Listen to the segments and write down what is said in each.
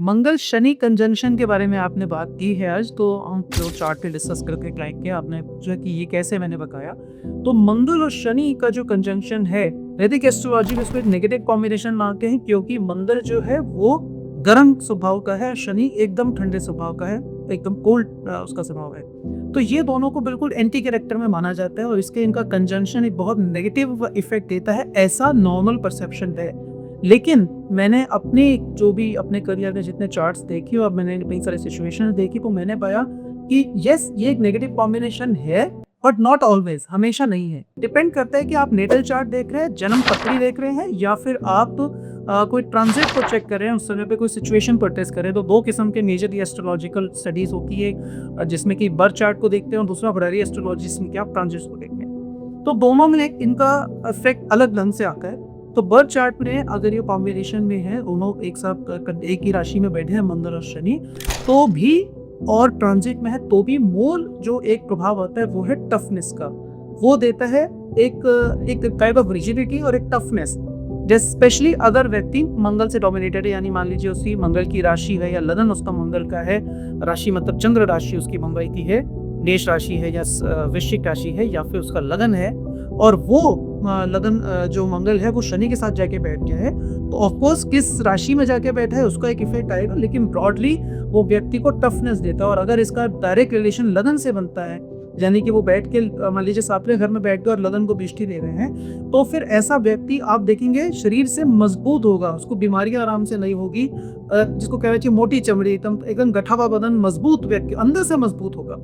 मंगल Shani conjunction के बारे में आपने बात की है आज, तो हम जो चार्ट पे डिस्कस करके लाएंगे। आपने पूछा कि ये कैसे, मैंने बताया। तो मंगल और शनि का जो कंजंक्शन है, वैदिक एस्ट्रोलॉजी में इसको एक नेगेटिव कॉम्बिनेशन मानते हैं, क्योंकि मंगल जो है वो गर्म स्वभाव का है, शनि एकदम ठंडे स्वभाव का है, एकदम कोल्ड उसका स्वभाव है। तो ये दोनों को बिल्कुल एंटी कैरेक्टर में माना जाता है और इसके इनका कंजंक्शन एक बहुत नेगेटिव इफेक्ट देता है, ऐसा नॉर्मल परसेप्शन है। लेकिन मैंने अपने जो भी अपने करियर में जितने चार्ट्स देखी और मैंने कई सारे सिचुएशन देखी, तो मैंने पाया कि यस, ये एक नेगेटिव कॉम्बिनेशन है, बट नॉट ऑलवेज, हमेशा नहीं है। डिपेंड करता है कि आप नेटल चार्ट देख रहे हैं, जन्म पत्री देख रहे हैं, या फिर आप कोई ट्रांजिट को चेक कर रहे हैं, उस समय पे कोई सिचुएशन पर टेस्ट कर रहे हैं। तो दो किस्म के मेजरली एस्ट्रोलॉजिकल स्टडीज होती है, जिसमें कि बर्थ चार्ट को देखते हैं और दूसरा बर्री एस्ट्रोलॉजी, जिसमें कि आप ट्रांजिट को देखते हैं। तो दोनों में इनका इफेक्ट अलग ढंग से आता है। तो बर्थ चार्ट में अगर ये कॉम्बिनेशन में है, दोनों एक साथ एक ही राशि में बैठे हैं, मंगल और शनि, तो भी, और ट्रांजिट में है तो भी, मूल जो एक प्रभाव आता है वो है टफनेस का। वो देता है एक टाइप ऑफ रिजिडिटी और एक टफनेस। जैसे स्पेशली अगर व्यक्ति मंगल से डोमिनेटेड है, यानी मान लीजिए उसकी मंगल की राशि है या लगन उसका मंगल का है, राशि मतलब चंद्र राशि उसकी मंगल की है, मेष राशि है या वृश्चिक राशि है, या फिर उसका लगन है और वो लगन जो मंगल है वो शनि के साथ जाके बैठ गया है, तो ऑफकोर्स किस राशि में जाके बैठा है उसका एक इफेक्ट आएगा, लेकिन ब्रॉडली वो व्यक्ति को टफनेस देता है। और अगर इसका डायरेक्ट रिलेशन लगन से बनता है, यानी कि वो बैठ के मान लीजिए सातवें घर में बैठ गए और लगन को दृष्टि दे रहे हैं, तो फिर ऐसा व्यक्ति आप देखेंगे शरीर से मजबूत होगा, उसको बीमारियां आराम से नहीं होगी, जिसको कह रहे मोटी चमड़ी, एकदम गठा हुआ बदन, मजबूत व्यक्ति अंदर से मजबूत होगा।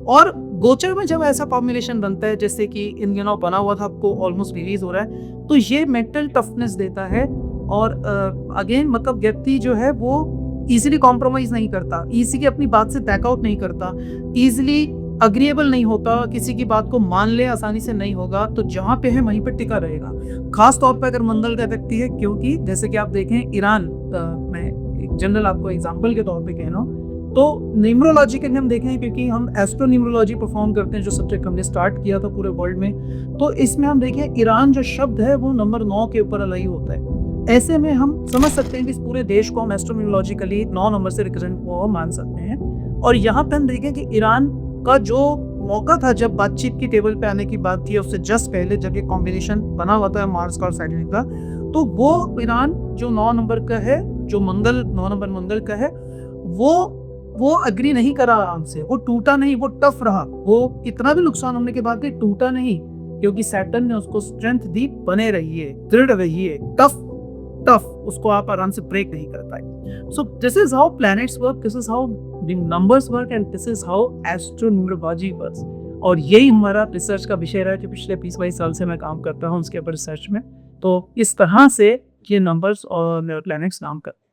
और गोचर में जब ऐसा कॉम्बिनेशन बनता है, जैसे कि इन दिनों बना हुआ था, आपको ऑलमोस्ट रिलीज हो रहा है, तो ये मेंटल टफनेस देता है। और अगेन मतलब व्यक्ति जो है वो इजीली कॉम्प्रोमाइज नहीं करता, इजीली अपनी बात से बैक आउट नहीं करता, इजीली अग्रीएबल नहीं होता, किसी की बात को मान ले आसानी से नहीं होगा, तो जहां पे है वहीं पे टिका रहेगा। खास तौर पे अगर मंगल का व्यक्ति है, क्योंकि जैसे कि आप देखें ईरान में, एक जनरल आपको एग्जांपल के तौर पे कहना हो, तो न्यूमरोलॉजी के हम देखें, क्योंकि हम एस्ट्रो न्यूमरोलॉजी परफॉर्म करते हैं, जो सब्जेक्ट हमने स्टार्ट किया था पूरे वर्ल्ड में, तो इसमें हम देखें ईरान जो शब्द है वो नंबर 9 के ऊपर अलाई होता है। ऐसे में हम समझ सकते हैं कि इस पूरे देश को हम एस्ट्रो न्यूमरोलॉजिकली 9 नंबर से रिप्रेजेंट मान सकते हैं। और यहाँ पे हम देखें कि ईरान का जो मौका था जब बातचीत की टेबल पे आने की बात थी, उससे जस्ट पहले जब ये कॉम्बिनेशन बना हुआ था मार्स का और सैटर्न का, तो वो ईरान जो 9 नंबर का है, जो मंगल 9 नंबर मंगल का है, वो अग्री नहीं करा आराम से, वो टूटा नहीं, वो टफ रहा। वो इतना भी नुकसान होने के बाद भी टूटा नहीं, क्योंकि सैटर्न ने उसको स्ट्रेंथ दी, बने रहिए, दृढ़ रहिए, टफ, उसको आप आराम से ब्रेक नहीं कर पाए। So this is how planets work, this is how the numbers work, and this is how astro numerology works. और यही हमारा रिसर्च का विषय रहा है, जो पिछले 20-22 साल से मैं काम करता हूँ उसके ऊपर रिसर्च में। तो इस तरह से ये नंबर्स और प्लैनेट्स काम करते हैं।